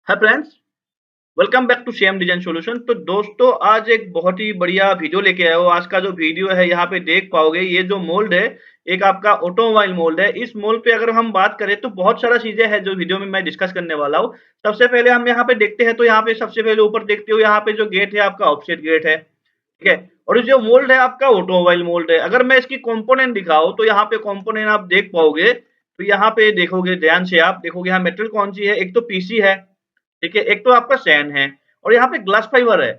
Hi friends, welcome back to same design solution. तो दोस्तों, आज एक बहुत ही बढ़िया वीडियो लेके आया हूँ। आज का जो वीडियो है यहाँ पे देख पाओगे, ये जो मोल्ड है एक आपका ऑटोमोबाइल मोल्ड है। इस मोल्ड पे अगर हम बात करें तो बहुत सारा चीजें हैं जो वीडियो में मैं डिस्कस करने वाला हूँ। सबसे पहले हम यहाँ पे देखते हैं, तो यहाँ पे सबसे पहले ऊपर देखते हो, यहाँ पे जो गेट है आपका ऑफसेट गेट है, ठीक है। और ये जो मोल्ड है आपका ऑटोमोबाइल मोल्ड है। अगर मैं इसकी कंपोनेंट दिखाऊं तो यहाँ पे कंपोनेंट आप देख पाओगे, तो यहाँ पे देखोगे, ध्यान से आप देखोगे, यहाँ मेटेरियल कौन सी है। एक तो पीसी है, ठीक है, एक तो आपका सैन है, और यहाँ पे ग्लास फाइबर है।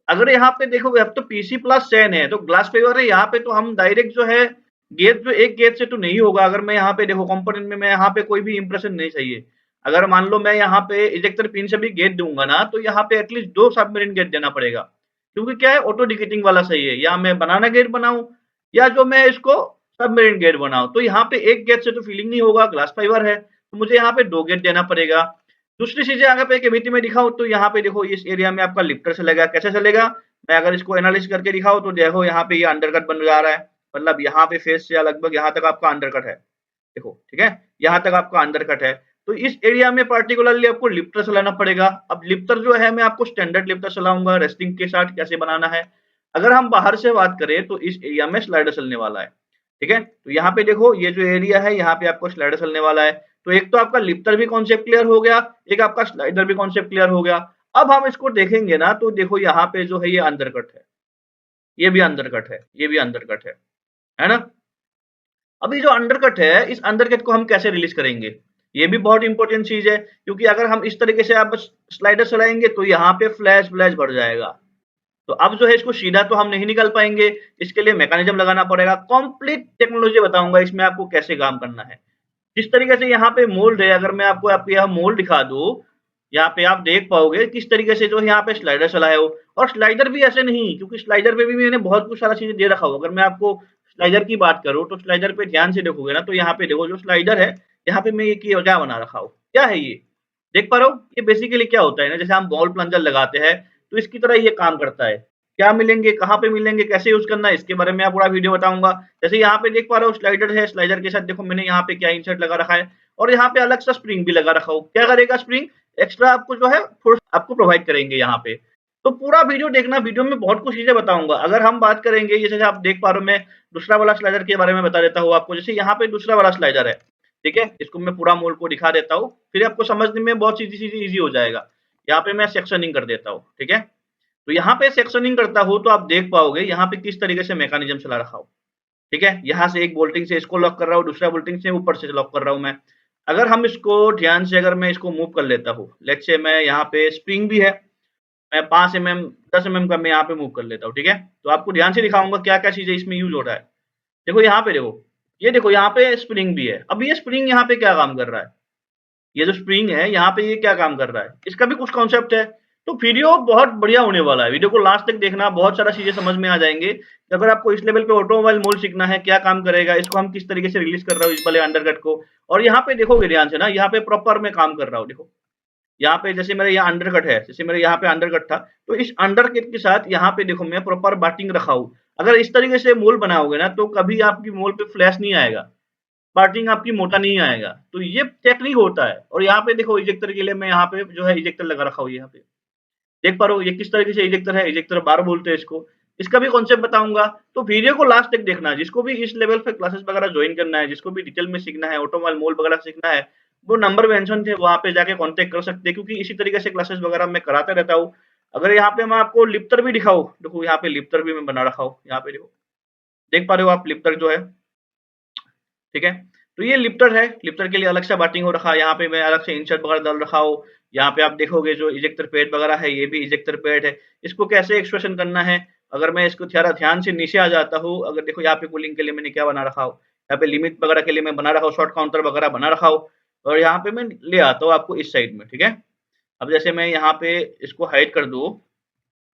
अगर यहाँ पे देखोगे, अब तो पीसी प्लस सैन है तो ग्लास फाइबर है यहाँ पे, तो हम डायरेक्ट जो है गेट, जो एक गेट से तो नहीं होगा। अगर मैं यहाँ पे देखो कंपोनेंट में, मैं यहाँ पे कोई भी इंप्रेशन नहीं चाहिए। अगर मान लो मैं यहाँ पे इजेक्टर पिन से भी गेट दूंगा ना, तो यहाँ पे एटलीस्ट 2 सबमरीन गेट देना पड़ेगा, क्योंकि क्या है, ऑटो डिकेटिंग वाला सही है। या मैं बनाना गेट बनाऊं, या जो मैं इसको सबमरीन गेट बनाऊं, तो यहाँ पे एक गेट से तो फीलिंग नहीं होगा, ग्लास फाइबर है, तो मुझे यहाँ पे 2 गेट देना पड़ेगा। दूसरी चीजें अगर पे केवीटी में दिखाऊं, तो यहाँ पे देखो, इस एरिया में आपका लिफ्टर चलेगा। कैसे चलेगा, मैं अगर इसको एनालिसिस करके दिखाऊं, तो देखो यहाँ पे ये अंडरकट बन जा रहा है, मतलब यहाँ पे फेस से लगभग यहाँ तक आपका अंडरकट है, देखो, ठीक है, यहाँ तक आपका अंडरकट है। तो इस एरिया में पर्टिकुलरली आपको लिफ्टर चलाना पड़ेगा। अब लिफ्टर जो है, मैं आपको स्टैंडर्ड लिफ्टर चलाऊंगा, रेस्टिंग के साथ कैसे बनाना है। अगर हम बाहर से बात करें, तो इस एरिया में स्लाइडर चलने वाला है, ठीक है। तो यहाँ पे देखो, ये जो एरिया है, यहाँ पे आपको स्लाइडर चलने वाला है। तो एक तो आपका लिफ्टर भी कॉन्सेप्ट क्लियर हो गया, एक आपका स्लाइडर भी कॉन्सेप्ट क्लियर हो गया। अब हम इसको देखेंगे ना, तो देखो यहाँ पे जो है, ये अंडरकट है, ये भी अंडरकट है, ये भी अंडरकट है ना। अभी जो अंडरकट है, इस अंडरकट को हम कैसे रिलीज करेंगे, ये भी बहुत इंपॉर्टेंट चीज है। क्योंकि अगर हम इस तरीके से आप स्लाइडर चलाएंगे, तो यहाँ पे फ्लैश फ्लैश बढ़ जाएगा। तो अब जो है, इसको सीधा तो हम नहीं निकाल पाएंगे, इसके लिए मैकेनिज्म लगाना पड़ेगा। कंप्लीट टेक्नोलॉजी बताऊंगा इसमें आपको कैसे काम करना है। जिस तरीके से यहाँ पे मोल्ड है, अगर मैं आपको आपके यहाँ मोल्ड दिखा दूं, यहाँ पे आप देख पाओगे किस तरीके से जो है यहाँ पे स्लाइडर चलाए हो। और स्लाइडर भी ऐसे नहीं, क्योंकि स्लाइडर पे भी मैंने बहुत कुछ सारा चीजें दे रखा हो। अगर मैं आपको स्लाइडर की बात करूँ, तो स्लाइडर पे ध्यान से देखोगे ना, तो यहाँ पे देखो, जो स्लाइडर है, यहाँ पे मैं ये क्या बना रखा हूँ, क्या है ये, देख पा रहे हो। ये बेसिकली क्या होता है ना, जैसे हम बॉल प्लंजर लगाते हैं, तो इसकी तरह ये काम करता है। क्या मिलेंगे, कहाँ पे मिलेंगे, कैसे यूज करना है, इसके बारे में मैं पूरा वीडियो बताऊंगा। जैसे यहाँ पे देख पा रहे हो, स्लाइडर है, स्लाइडर के साथ देखो मैंने यहाँ पे क्या इंसर्ट लगा रखा है, और यहाँ पे अलग सा स्प्रिंग भी लगा रखा हो। क्या करेगा स्प्रिंग, एक्स्ट्रा आपको जो है फोर्स आपको प्रोवाइड करेंगे यहाँ पे। तो पूरा वीडियो देखना, वीडियो में बहुत कुछ चीजें बताऊंगा। अगर हम बात करेंगे, जैसे आप देख पा रहे हो, मैं दूसरा वाला स्लाइडर के बारे में बता देता हूँ आपको। जैसे यहाँ पे दूसरा वाला स्लाइडर है, ठीक है, इसको मैं पूरा मोल को दिखा देता हूँ, फिर आपको समझने में बहुत चीजें इजी हो जाएगा। यहाँ पे मैं सेक्शनिंग कर देता हूँ, ठीक है। तो यहाँ पे सेक्शनिंग करता हूँ, तो आप देख पाओगे यहाँ पे किस तरीके से मैकेनिज्म चला रखा हूँ, ठीक है। यहाँ से एक बोल्टिंग से इसको लॉक कर रहा हूँ, दूसरा बोल्टिंग से ऊपर से लॉक कर रहा हूँ मैं। अगर हम इसको ध्यान से, अगर मैं इसको मूव कर लेता हूँ, लेट्स से मैं यहाँ पे स्प्रिंग भी है, मैं 5 mm 10 mm का मैं यहाँ पे मूव कर लेता हूँ, ठीक है। तो आपको ध्यान से दिखाऊंगा क्या क्या चीजें इसमें यूज हो रहा है। देखो यहाँ पे, देखो, ये देखो, यहाँ पे स्प्रिंग भी है। अब ये स्प्रिंग यहाँ पे क्या काम कर रहा है, ये जो स्प्रिंग है यहाँ पे, ये क्या काम कर रहा है, इसका भी कुछ कॉन्सेप्ट है। तो वीडियो बहुत बढ़िया होने वाला है, वीडियो को लास्ट तक देखना, बहुत सारा चीजें समझ में आ जाएंगे। अगर आपको इस लेवल पे ऑटोमोबाइल मोल्ड सीखना है, क्या काम करेगा, इसको हम किस तरीके से रिलीज कर रहा हूँ इस वाले अंडरकट को। और यहाँ पे देखोगे ध्यान से ना, यहाँ पे प्रॉपर मैं काम कर रहा हूँ, देखो यहाँ पे जैसे मेरे यहाँ अंडरकट है, जैसे मेरे यहाँ पे अंडरकट था, तो इस अंडरकट के साथ यहाँ पे देखो मैं प्रॉपर बाटिंग रखा हूँ। अगर इस तरीके से मोल्ड बनाओगे ना, तो कभी आपकी मोल्ड पे फ्लैश नहीं आएगा, पार्टिंग आपकी मोटा नहीं आएगा। तो ये टेक्निक होता है। और यहाँ पे देखो, इजेक्टर के लिए मैं यहाँ पे जो है इजेक्टर लगा रखा हूँ। यहाँ पे देख पा रहे हो, ये किस तरीके से इजेक्टर है, इजेक्टर बार बोलते हैं इसको। इसका भी कॉन्सेप्ट बताऊंगा, तो वीडियो को लास्ट तक देखना। जिसको भी इस लेवल पे क्लासेस वगैरह ज्वाइन करना है, जिसको भी डिटेल में सीखना है, ऑटोमोबाइल मोल्ड वगैरह सीखना है, वो नंबर मेंशन थे, वहां पे जाके कांटेक्ट कर सकते हैं, क्योंकि इसी तरीके से क्लासेस वगैरह मैं कराता रहता हूँ। अगर यहाँ पे मैं आपको लिफ्टर भी दिखाऊं, देखो यहाँ पे लिफ्टर भी मैं बना रखा हूँ, यहाँ पे देखो, देख पा रहे हो आप, लिफ्टर जो है, ठीक है। तो ये लिफ्टर है, लिफ्टर के लिए अलग से बाटिंग हो रखा है। यहाँ पे मैं अलग से इंसर्ट वगैरह डाल रखा हूँ। यहाँ पे आप देखोगे जो इजेक्टर पैड वगैरह है, ये भी इजेक्टर पैड है। इसको कैसे एक्सप्रेशन करना है, अगर मैं इसको थोड़ा ध्यान से नीचे आ जाता हूँ, अगर देखो यहाँ पे कूलिंग के लिए मैंने क्या बना रखा हूँ, यहाँ पे लिमिट वगैरह के लिए मैं बना रखा हूँ, शॉर्ट काउंटर वगैरह बना रखा हूँ। और यहाँ पे मैं ले आता हूँ आपको इस साइड में, ठीक है। अब जैसे मैं यहाँ पे इसको हाइड कर दूँ,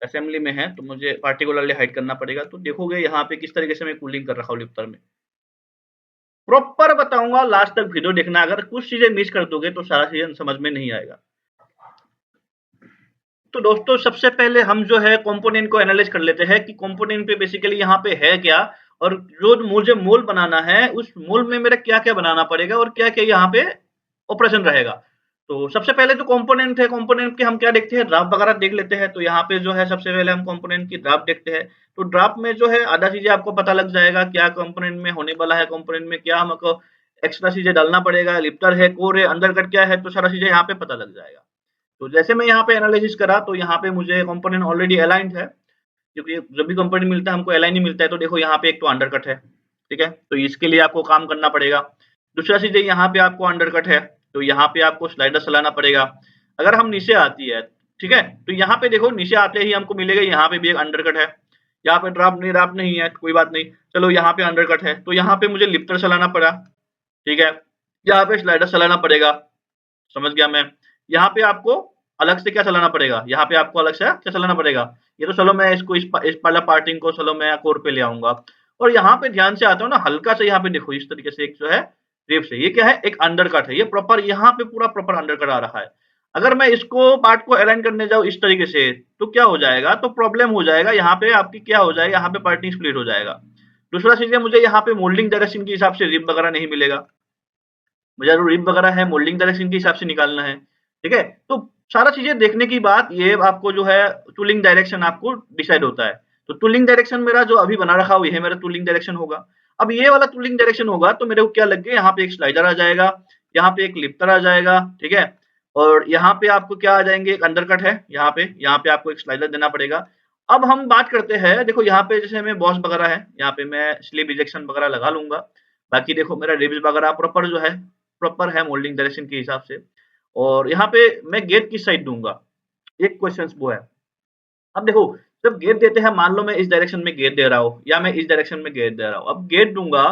असेंबली में है तो मुझे पार्टिकुलरली हाइड करना पड़ेगा। तो देखोगे यहाँ पे किस तरीके से मैं कूलिंग कर रखा हूँ लिफ्टर में, प्रॉपर बताऊंगा, लास्ट तक वीडियो देखना। अगर कुछ चीजें मिस कर दोगे, तो सारा चीजें समझ में नहीं आएगा। तो दोस्तों, सबसे पहले हम जो है कंपोनेंट को एनालाइज कर लेते हैं कि कंपोनेंट पे बेसिकली यहाँ पे है क्या, और जो मुझे मोल बनाना है, उस मोल में मेरा क्या क्या बनाना पड़ेगा, और क्या क्या यहाँ पे ऑपरेशन रहेगा। तो सबसे पहले जो कंपोनेंट है, कंपोनेंट के हम क्या देखते हैं, ड्राफ्ट वगैरह देख लेते हैं। तो यहाँ पे जो है सबसे पहले हम कंपोनेंट की ड्राफ्ट देखते हैं। तो ड्राफ्ट में जो है आधा चीजें आपको पता लग जाएगा, क्या कंपोनेंट में होने वाला है, कंपोनेंट में क्या हमको एक्स्ट्रा चीजें डालना पड़ेगा, लिफ्टर है, कोर है, अंडरकट क्या है, तो सारा चीजें यहाँ पे पता लग जाएगा। तो जैसे मैं यहाँ पे एनालिसिस करा, तो यहाँ पे मुझे कंपोनेंट ऑलरेडी अलाइंड है, क्योंकि जब भी कंपोनेंट मिलता है हमको अलाइन ही मिलता है। तो देखो यहाँ पे एक तो अंडरकट है, ठीक है, तो इसके लिए आपको काम करना पड़ेगा। दूसरा चीज यहाँ पे आपको अंडरकट है, तो यहाँ पे आपको स्लाइडर चलाना पड़ेगा। अगर हम नीचे आती है, ठीक है, तो यहाँ पे देखो नीचे आते ही हमको मिलेगा यहाँ पे भी एक अंडरकट है। यहाँ पे ड्राफ्ट नहीं है, कोई बात नहीं, चलो यहाँ पे अंडरकट है, तो यहाँ पे मुझे लिफ्टर चलाना पड़ा, ठीक है, यहाँ पे स्लाइडर चलाना पड़ेगा, समझ गया मैं। यहाँ पे आपको अलग से क्या चलाना पड़ेगा, यहाँ पे आपको अलग से क्या चलाना पड़ेगा, ये तो चलो मैं इसको इस वाला पार्टिंग को चलो मैं कोर पे ले आऊंगा। और यहाँ पे ध्यान से आता हूँ ना, हल्का से यहाँ पे देखो इस तरीके से एक जो है रिप से, ये क्या है, एक अंडरकट है, ये प्रॉपर यहाँ पे पूरा प्रॉपर अंडरकट आ रहा है। अगर मैं इसको पार्ट को अलाइन करने जाऊँ इस तरीके से, तो क्या हो जाएगा, तो प्रॉब्लम हो जाएगा, यहाँ पे आपकी क्या हो जाएगा, यहाँ पे पार्टिंग स्प्लिट हो जाएगा। दूसरा चीज है, मुझे यहाँ पे मोल्डिंग डायरेक्शन के हिसाब से रिप वगैरह नहीं मिलेगा, मुझे जो रिब वगैरह है मोल्डिंग डायरेक्शन के हिसाब से निकालना है, ठीक है। तो सारा चीजें देखने की बात ये आपको जो है टूलिंग डायरेक्शन आपको डिसाइड होता है। तो टूलिंग डायरेक्शन मेरा जो अभी बना रखा हुआ है मेरा टूलिंग डायरेक्शन होगा। अब ये वाला टूलिंग डायरेक्शन होगा तो मेरे को क्या लग गया, यहाँ पे एक स्लाइडर आ जाएगा, यहाँ पे एक लिफ्टर आ जाएगा, ठीक है, और यहाँ पे आपको क्या आ जाएंगे, एक अंडरकट है, यहाँ पे आपको एक स्लाइडर देना पड़ेगा। अब हम बात करते हैं, देखो यहाँ पे जैसे हमें बॉस वगैरह है, यहाँ पे मैं स्लिप इजेक्शन वगैरह लगा लूंगा। बाकी देखो मेरा रिब्स वगैरह प्रॉपर जो है प्रॉपर है मोल्डिंग डायरेक्शन के हिसाब से। और यहाँ पे मैं गेट किस साइड दूंगा, एक क्वेश्चन वो है। अब देखो जब गेट देते हैं, मान लो मैं इस डायरेक्शन में गेट दे रहा हूँ या मैं इस डायरेक्शन में गेट दे रहा हूँ, अब गेट दूंगा,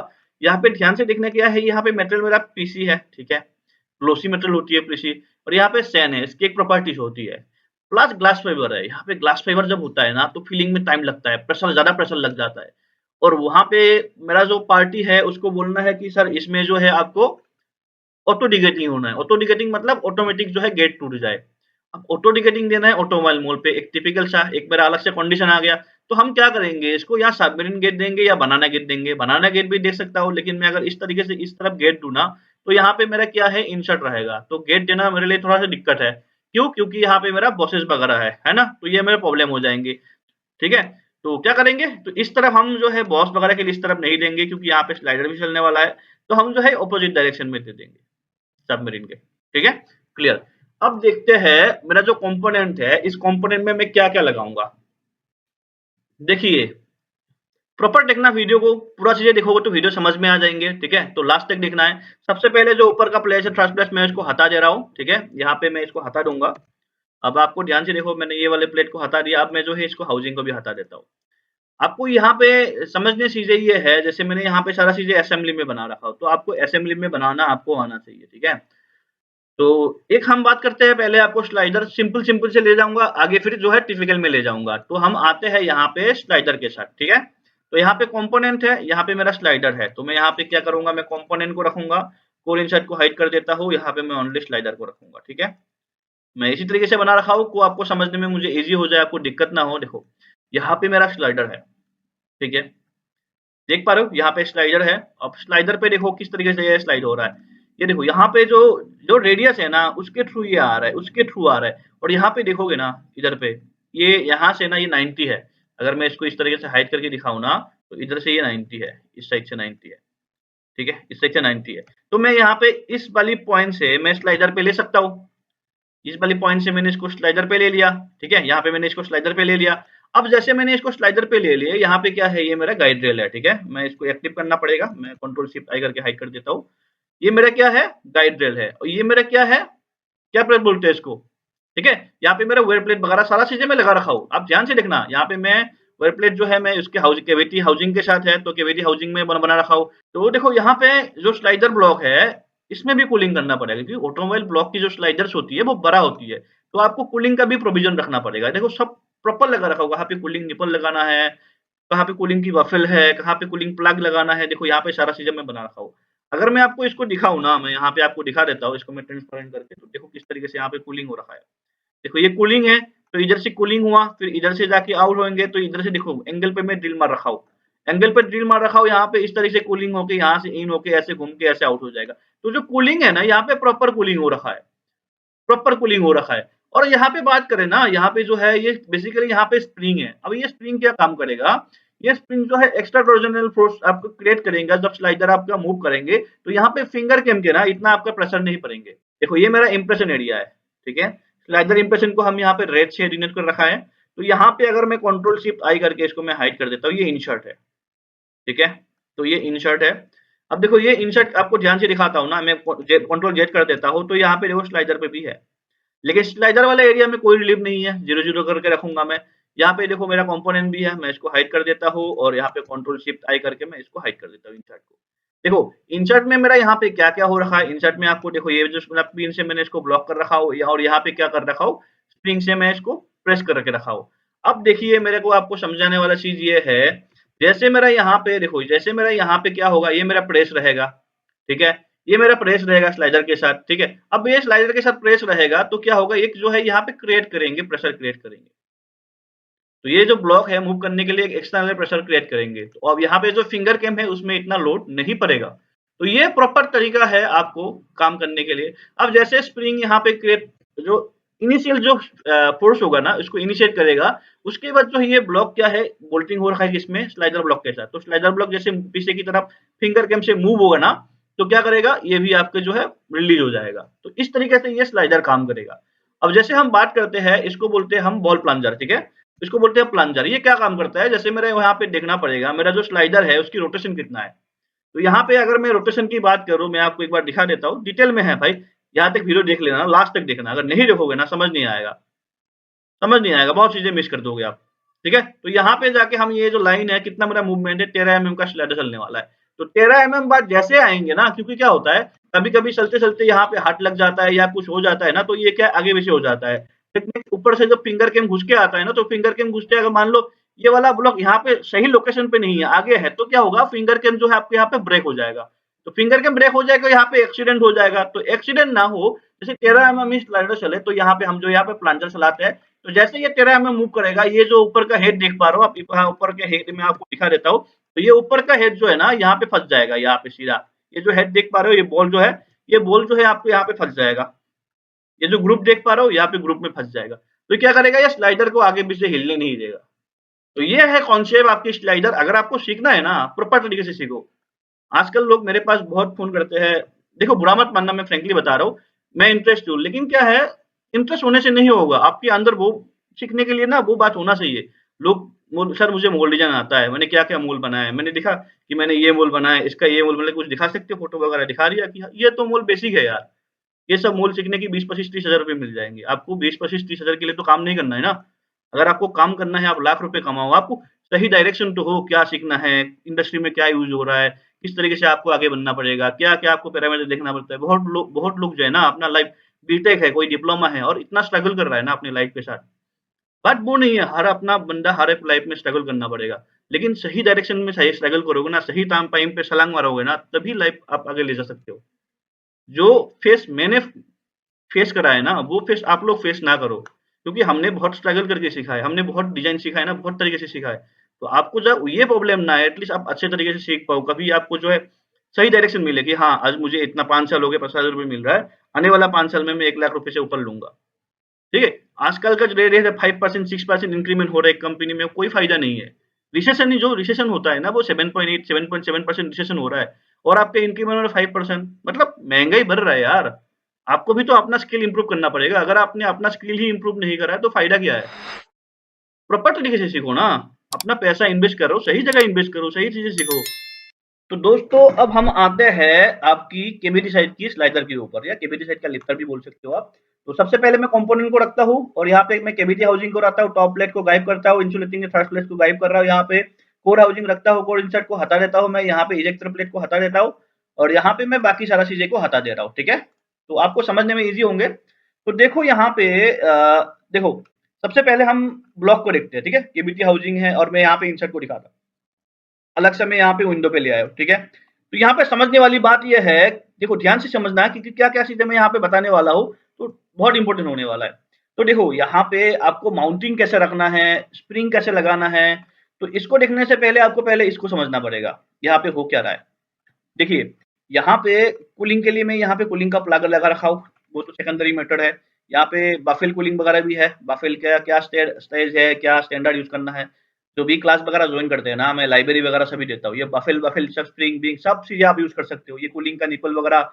यहाँ पे ध्यान से देखना क्या है, यहाँ पे मेटेरियल मेरा पीसी है, ठीक है, ग्लोसी मेटेरियल होती है पीसी, और यहाँ पे सैन है, इसकी एक प्रॉपर्टीज होती है, प्लस ग्लास फाइबर है। यहाँ पे ग्लास फाइबर जब होता है ना तो फिलिंग में टाइम लगता है, प्रेशर ज्यादा प्रेशर लग जाता है। और वहां पे मेरा जो पार्टी है उसको बोलना है कि सर इसमें जो है आपको ऑटो डिगेटिंग होना है। ऑटो डिगेटिंग मतलब ऑटोमेटिक जो है गेट टूट जाए। अब ऑटो डिगेटिंग देना है ऑटोमोबाइल मोड पे, एक टिपिकल सा एक मेरा अलग से कंडीशन आ गया। तो हम क्या करेंगे, इसको या सबमरीन गेट देंगे या बनाना गेट देंगे। बनाना गेट भी दे सकता हूँ, लेकिन मैं अगर इस तरीके से इस तरफ गेट दूं ना, तो यहाँ पे मेरा क्या है, इंसर्ट रहेगा, तो गेट देना मेरे लिए थोड़ा सा दिक्कत है। क्यों, क्योंकि यहाँ पे मेरा बॉसेस वगैरह है ना, तो ये मेरे प्रॉब्लम हो जाएंगे, ठीक है। तो क्या करेंगे, तो इस तरफ हम जो है बॉस वगैरह के लिए इस तरफ नहीं देंगे, क्योंकि यहाँ पे स्लाइडर भी चलने वाला है। तो हम जो है ऑपोजिट डायरेक्शन में दे देंगे सबमरीन के, ठीक है, क्लियर। अब देखते हैं मेरा जो कंपोनेंट है, इस कंपोनेंट में मैं क्या क्या लगाऊंगा। देखिए प्रॉपर देखना वीडियो को, पूरा चीजें देखोगे तो वीडियो समझ में आ जाएंगे, ठीक है, तो लास्ट तक देखना है। सबसे पहले जो ऊपर का प्लेस है थर्ड प्लेस, मैं इसको हटा दे रहा हूँ, ठीक है, यहाँ पे मैं इसको हटा दूंगा। अब आपको ध्यान से देखो, मैंने ये वाले प्लेट को हटा दिया, अब मैं जो है इसको हाउसिंग को भी हटा देता हूँ। आपको यहाँ पे समझने चीजें ये है, जैसे मैंने यहाँ पे सारा चीजें असेंबली में बना रखा हो, तो आपको असेंबली में बनाना आपको आना चाहिए, ठीक है। तो एक हम बात करते हैं, पहले आपको स्लाइडर सिंपल सिंपल से ले जाऊंगा, आगे फिर जो है टिपिकल में ले जाऊंगा। तो हम आते हैं यहाँ पे स्लाइडर के साथ, ठीक है। तो यहाँ पे कंपोनेंट है, यहाँ पे मेरा स्लाइडर है, तो मैं यहाँ पे क्या करूंगा, मैं कंपोनेंट को रखूंगा, कोर इनसाइड को हाइड कर देता हूँ, यहाँ पे मैं ओनली स्लाइडर को रखूंगा, ठीक है। मैं इसी तरीके से बना रखा हूँ को आपको समझने में मुझे इजी हो जाए, आपको दिक्कत ना हो। देखो यहाँ पे मेरा स्लाइडर है, ठीक है, देख पा रहे हो यहाँ पे स्लाइडर है। अब स्लाइडर पे देखो किस तरीके से ये स्लाइड हो रहा है, ये देखो यहाँ पे जो जो रेडियस है ना उसके थ्रू ये आ रहा है, उसके थ्रू आ रहा है। और यहाँ पे देखोगे ना इधर पे, ये यहाँ से ना ये 90 है। अगर मैं इसको इस तरीके से हाइड करके दिखाऊं ना, तो इधर से ये 90 है, इस साइड से 90 है, ठीक है, इस साइड से 90 है। तो मैं यहाँ पे इस वाली पॉइंट से मैं स्लाइडर पे ले सकता हूँ, इस वाली पॉइंट से मैंने इसको स्लाइडर पे ले लिया, ठीक है, यहाँ पे मैंने इसको स्लाइडर पे ले लिया। अब जैसे मैंने इसको स्लाइडर पे ले लिया, यहाँ पे क्या है, ये मेरा गाइड रेल है, ठीक है, मैं इसको एक्टिव करना पड़ेगा, मैं कंट्रोल शिफ्ट आई करके हाइड कर देता हूँ। ये मेरा क्या है, गाइड रेल है, और ये मेरा क्या है, क्या प्लेट बोलते हैं इसको, ठीक है। यहाँ पे मेरा वेयर प्लेट वगैरह सारा चीजें मैं लगा रखा हूँ। आप ध्यान से देखना, यहाँ पे मैं वेयर प्लेट जो है मैं उसके हाउसिंग केविटी हाउसिंग के साथ है, तो केविटी हाउसिंग में बना रखा हूँ। तो देखो यहाँ पे जो स्लाइडर ब्लॉक है, इसमें भी कूलिंग करना पड़ेगा, क्योंकि ऑटोमोबाइल ब्लॉक की जो स्लाइडर्स होती है वो बड़ा होती है, तो आपको कूलिंग का भी प्रोविजन रखना पड़ेगा। देखो सब प्रॉपर लगा रखा होगा, कहाँ पे कूलिंग निपल लगाना है, कहाँ पे कूलिंग की वफल है, कहाँ पे कूलिंग प्लग लगाना है, देखो यहाँ पे सारा चीजें मैं बना रखा हूँ। अगर मैं आपको इसको दिखाऊं ना, मैं यहाँ पे आपको दिखा देता हूँ, इसको मैं ट्रांसपेरेंट करके, तो देखो किस तरीके से यहाँ पे कूलिंग हो रखा है। देखो ये कूलिंग है, तो इधर से कूलिंग हुआ, फिर इधर से जाके आउट होंगे, तो इधर से देखो एंगल पे मैं ड्रिल मार रखा हूँ, एंगल पे ड्रिल मार रखा हूँ, यहाँ पे इस तरीके से कूलिंग होके यहाँ से इन होके ऐसे घूम के ऐसे आउट हो जाएगा। तो जो कूलिंग है ना, यहाँ पे प्रॉपर कूलिंग हो रखा है। प्रॉपर कूलिंग हो रखा है। और यहाँ पे बात करें ना, यहाँ पे जो है ये बेसिकली यहाँ पे स्प्रिंग है। अब ये स्प्रिंग क्या काम करेगा, ये स्प्रिंग जो है एक्स्ट्रा टॉर्जनल फोर्स आपको क्रिएट करेगा जब स्लाइडर आपका मूव करेंगे, तो यहाँ पे फिंगर कैम के ना इतना आपका प्रेशर नहीं पड़ेंगे। देखो ये मेरा इंप्रेशन एरिया है, ठीक है। स्लाइडर इंप्रेशन को हम यहाँ पे रेड से डिनोट कर रखा है। तो यहाँ पे अगर मैं कंट्रोल शिफ्ट आई करके इसको मैं हाइड कर देता हूँ, ये इंसर्ट है, ठीक है। तो ये इंसर्ट है। अब देखो ये इंसर्ट आपको ध्यान से दिखाता हूँ ना, मैं कंट्रोल जेड कर देता हूँ, तो यहाँ पे देखो स्लाइडर पे भी है, लेकिन स्लाइडर वाले एरिया में कोई रिलीफ नहीं है, 0-0 करके रखूंगा मैं। यहाँ पे देखो मेरा कंपोनेंट भी है, मैं इसको हाइड कर देता हूँ और यहाँ पे कंट्रोल शिफ्ट आई करके मैं इसको हाइड कर देता हूँ इंसर्ट को। देखो इंसर्ट में मेरा यहाँ पे क्या-क्या हो रखा है, इंसर्ट में आपको देखो ये जो पिन से मैंने इसको ब्लॉक कर रखा हो और यहाँ पे क्या कर रखा हो, स्प्रिंग से मैं इसको प्रेस करके रखा हो। अब देखिए मेरे को आपको समझाने वाला चीज़ ये है, जैसे मेरा यहाँ पे देखो, जैसे मेरा यहाँ पे क्या होगा, ये मेरा प्रेस रहेगा, ठीक है। ये मेरा प्रेस रहेगा स्लाइडर के साथ, ठीक है। अब ये स्लाइडर के साथ प्रेस रहेगा तो क्या होगा, एक जो है यहाँ पे क्रिएट करेंगे, प्रेशर क्रिएट करेंगे। तो ये जो ब्लॉक है मूव करने के लिए एक एक्सटर्नल प्रेशर क्रिएट करेंगे। तो अब यहाँ पे जो फिंगर कैम है उसमें इतना लोड नहीं पड़ेगा। तो ये प्रॉपर तरीका है आपको काम करने के लिए। अब जैसे स्प्रिंग यहाँ पे क्रिएट जो इनिशियल जो फोर्स होगा ना, इसको इनिशिएट करेगा, उसके बाद जो ये ब्लॉक क्या है, बोल्टिंग हो रखा है किसमें, स्लाइडर ब्लॉक के साथ। तो स्लाइडर ब्लॉक जैसे पीछे की तरफ फिंगर कैम से मूव होगा ना, तो क्या करेगा, ये भी आपके जो है रिलीज हो जाएगा। तो इस तरीके से ये स्लाइडर काम करेगा। अब जैसे हम बात करते हैं, इसको बोलते हैं हम बॉल प्लंजर, ठीक है। इसको बोलते हैं प्लंजर। ये क्या काम करता है, जैसे मेरे यहाँ पे देखना पड़ेगा मेरा जो स्लाइडर है उसकी रोटेशन कितना है। तो यहाँ पे अगर मैं रोटेशन की बात करूँ, मैं आपको एक बार दिखा देता हूँ, डिटेल में है भाई। यहाँ तक वीडियो देख लेना, लास्ट तक देखना, अगर नहीं देखोगे ना समझ नहीं आएगा, समझ नहीं आएगा, बहुत चीजें मिस कर दोगे आप, ठीक है। तो यहाँ पे जाके हम ये जो लाइन है, कितना मेरा मूवमेंट है, 13 mm का स्लाइडर चलने वाला है। तो 13 mm बाद जैसे आएंगे ना, क्योंकि क्या होता है, कभी कभी चलते चलते यहाँ पे हाथ लग जाता है या कुछ हो जाता है ना, तो ये क्या आगे पीछे हो जाता है। लेकिन ऊपर से जब फिंगर कैम घुस के आता है ना, तो फिंगर कैम घुसते अगर मान लो ये वाला ब्लॉक यहाँ पे सही लोकेशन पे नहीं है, आगे है, तो क्या होगा, फिंगर कैम जो है आपके यहाँ पे ब्रेक हो जाएगा। तो फिंगर कैम ब्रेक हो जाएगा, यहाँ पे एक्सीडेंट हो जाएगा। तो एक्सीडेंट ना हो, जैसे 13 mm स्लाइडर चले, तो यहाँ पे हम जो यहाँ पे प्लंजर चलाते हैं, तो जैसे ये 13 mm मूव करेगा, ये जो ऊपर का हेड देख पा रहे हो आप, यहाँ ऊपर के हेड में आपको दिखा देता हूँ। तो ये ऊपर का हेड जो है ना, यहाँ पे फंस जाएगा, यहाँ पे सीधा। ये जो हेड देख पा रहे हो, ये बॉल जो है, ये बॉल जो है आपको यहाँ पे फंस जाएगा। ये जो ग्रुप देख पा रहे हो, यहाँ पे ग्रुप में फंस जाएगा। तो क्या करेगा, ये स्लाइडर को आगे पीछे हिलने नहीं देगा। तो ये है कॉन्सेप्ट आपकी स्लाइडर। अगर आपको सीखना है ना, प्रॉपर तरीके से सीखो। आजकल लोग मेरे पास बहुत फ़ोन करते हैं। देखो बुरा मत मानना, मैं फ्रैंकली बता रहा हूँ, मैं इंटरेस्ट हूँ, लेकिन क्या है, इंटरेस्ट होने से नहीं होगा। आपके अंदर वो सीखने के लिए ना वो बात होना चाहिए। लोग मोल सर मुझे मोल्ड डिज़ाइन आता है, मैंने क्या-क्या मोल्ड बनाया है। मैंने दिखा कि मैंने ये मोल्ड बनाया है, इसका ये मोल्ड मतलब कुछ दिखा सकते हो फ़ोटो वगैरह दिखा दिया कि हाँ, ये तो मोल्ड बेसिक है यार। ये सब मोल्ड सीखने की 20, 25, 30 हज़ार रुपए मिल जाएँगे। आपको 20, 25, 30 हज़ार के लिए तो काम नहीं करना है ना। अगर आपको काम करना है, आप लाख रुपए कमाओ, आपको सही डायरेक्शन तो हो, क्या सीखना है, इंडस्ट्री में क्या यूज़ हो रहा है, किस तरीके से आपको आगे बढ़ना पड़ेगा, क्या-क्या आपको पैरामीटर देखना पड़ता है। बहुत लोग जो है ना अपना लाइफ बीटेक है, कोई डिप्लोमा है और इतना स्ट्रगल कर रहा है ना अपनी लाइफ के साथ। बात वो नहीं है, हर अपना बंदा हर एक लाइफ में स्ट्रगल करना पड़ेगा। लेकिन सही डायरेक्शन में सही स्ट्रगल करोगे ना, सही टाइम पे छलांग मारोगे ना, तभी लाइफ आप आगे ले जा सकते हो। जो फेस मैंने फेस करा है ना, वो फेस आप लोग फेस ना करो। क्योंकि हमने बहुत स्ट्रगल करके सीखा है, हमने बहुत डिज़ाइन सीखा है ना, बहुत तरीके से सीखा है। तो आपको जब ये प्रॉब्लम ना आए, एटलीस्ट आप अच्छे तरीके से सीख पाओ, कभी आपको जो है सही डायरेक्शन मिले कि हाँ, आज मुझे इतना 5 साल हो गए, 50,000 रुपए मिल रहा है, आने वाला 5 साल में मैं 1 लाख रुपए से ऊपर लूँगा। ठीक है? आजकल का जो रेट है 5% 6% इंक्रीमेंट हो रहा है एक कंपनी में, कोई फ़ायदा नहीं है। रिसेशन ही जो रिसेशन होता है ना, वो 7.8 7.7% रिसेशन हो रहा है और आपके इंक्रीमेंट हो रहा है 5%। मतलब महँगाई बढ़ रहा है यार। आपको भी तो अपना स्किल इम्प्रूव करना पड़ेगा। अगर आपने अपना स्किल ही इम्प्रूव नहीं करा है, तो फ़ायदा क्या है? प्रॉपर तरीके से सीखो ना। अपना पैसा इन्वेस्ट करो, सही जगह इन्वेस्ट करो, सही चीज़ें सीखो। तो दोस्तों अब हम आते हैं आपकी केवीटी साइड की स्लाइडर के ऊपर, या केवीटी साइड का लिफ्टर भी बोल सकते हो आप। तो सबसे पहले मैं कंपोनेंट को रखता हूँ और यहाँ पे मैं केवीटी हाउसिंग को रखता हूँ, टॉप प्लेट को गायब करता हूँ, इंसुलेटिंग के थर्ड प्लेट को गायब कर रहा हूँ, यहाँ पे कोर हाउसिंग रखता हूँ, कोर इंसर्ट को हटा देता हूँ, मैं यहाँ पे इजेक्टर प्लेट को हटा देता हूँ और यहाँ पे मैं बाकी सारा चीजें को हटा दे रहा हूँ, ठीक है। तो आपको समझने में ईजी होंगे। तो देखो यहाँ पे देखो सबसे पहले हम ब्लॉक को देखते हैं, ठीक है। केवीटी हाउसिंग है और मैं यहाँ पे इंसर्ट को दिखाता हूँ, अलग से मैं यहाँ पे विंडो पे ले आया हूँ, ठीक है। तो यहाँ पे समझने वाली बात ये है, देखो ध्यान से समझना है क्योंकि क्या-क्या चीज़ें मैं यहाँ पे बताने वाला हूँ, तो बहुत इंपॉर्टेंट होने वाला है। तो देखो यहाँ पे आपको माउंटिंग कैसे रखना है, स्प्रिंग कैसे लगाना है, तो इसको देखने से पहले आपको पहले इसको समझना पड़ेगा, यहाँ पे हो क्या रहा है। देखिए, यहाँ पे कूलिंग के लिए मैं यहाँ पे कूलिंग का प्लग लगा रखा हूँ, वो तो सेकेंडरी मेथड है। यहाँ पे बाफिल कूलिंग वगैरह भी है। बाफिल का क्या स्टेज है, क्या स्टैंडर्ड यूज करना है। जो भी क्लास वगैरह ज्वाइन करते हैं ना, मैं लाइब्रेरी वगैरह सभी देता हूँ। ये बाफिल बाफिल सब स्प्रिंग बिंग सब चीजें आप यूज कर सकते हो। ये कूलिंग का निपल वगैरह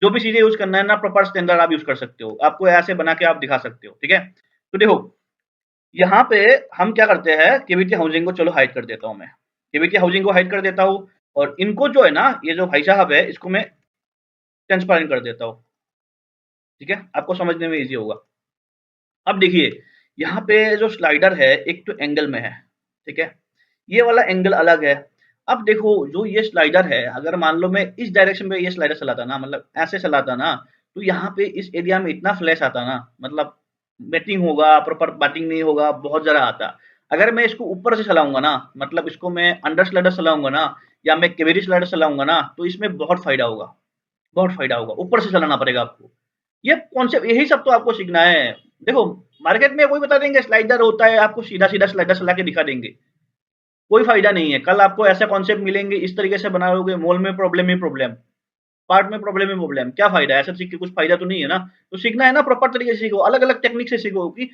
जो भी चीजें यूज करना है ना, प्रॉपर स्टैंडर्ड आप यूज कर सकते हो। आपको ऐसे बना के आप दिखा सकते हो, ठीक है। तो देखो यहाँ पे हम क्या करते हैं, केवीटी हाउसिंग को चलो हाइड कर देता हूँ मैं। केवीटी हाउसिंग को हाइड कर देता हूँ और इनको जो है ना, ये जो भाई साहब है, इसको मैं ट्रांसपेरेंट कर देता हूँ, ठीक है। आपको समझने में इजी होगा। अब देखिए यहाँ पे जो स्लाइडर है, एक तो एंगल में है, ठीक है। ये वाला एंगल अलग है। अब देखो जो ये स्लाइडर है, अगर मान लो मैं इस डायरेक्शन में ये स्लाइडर चलाता ना, मतलब ऐसे चलाता ना, तो यहाँ पे इस एरिया में इतना फ्लैश आता ना, मतलब बेटिंग होगा, प्रॉपर बैटिंग नहीं होगा, बहुत ज़्यादा आता। अगर मैं इसको ऊपर से चलाऊंगा ना, मतलब इसको मैं अंडर स्लाइडर चलाऊंगा ना, या मैं केवेरी स्लाइडर चलाऊंगा ना, तो इसमें बहुत फायदा होगा, बहुत फायदा होगा। ऊपर से चलाना पड़ेगा आपको। ये कॉन्सेप्ट, यही सब तो आपको सीखना है। देखो मार्केट में कोई बता देंगे स्लाइडर होता है, आपको सीधा सीधा स्लाइडर चला के दिखा देंगे, कोई फायदा नहीं है। कल आपको ऐसे कॉन्सेप्ट मिलेंगे, इस तरीके से बनाओगे, मॉल में प्रॉब्लम ही प्रॉब्लम, पार्ट में प्रॉब्लम ही प्रॉब्लम, क्या फायदा है? ऐसा सीख के कुछ फायदा तो नहीं है ना। तो सीखना है ना, प्रॉपर तरीके से सीखो, अलग अलग टेक्निक से सीखो। कि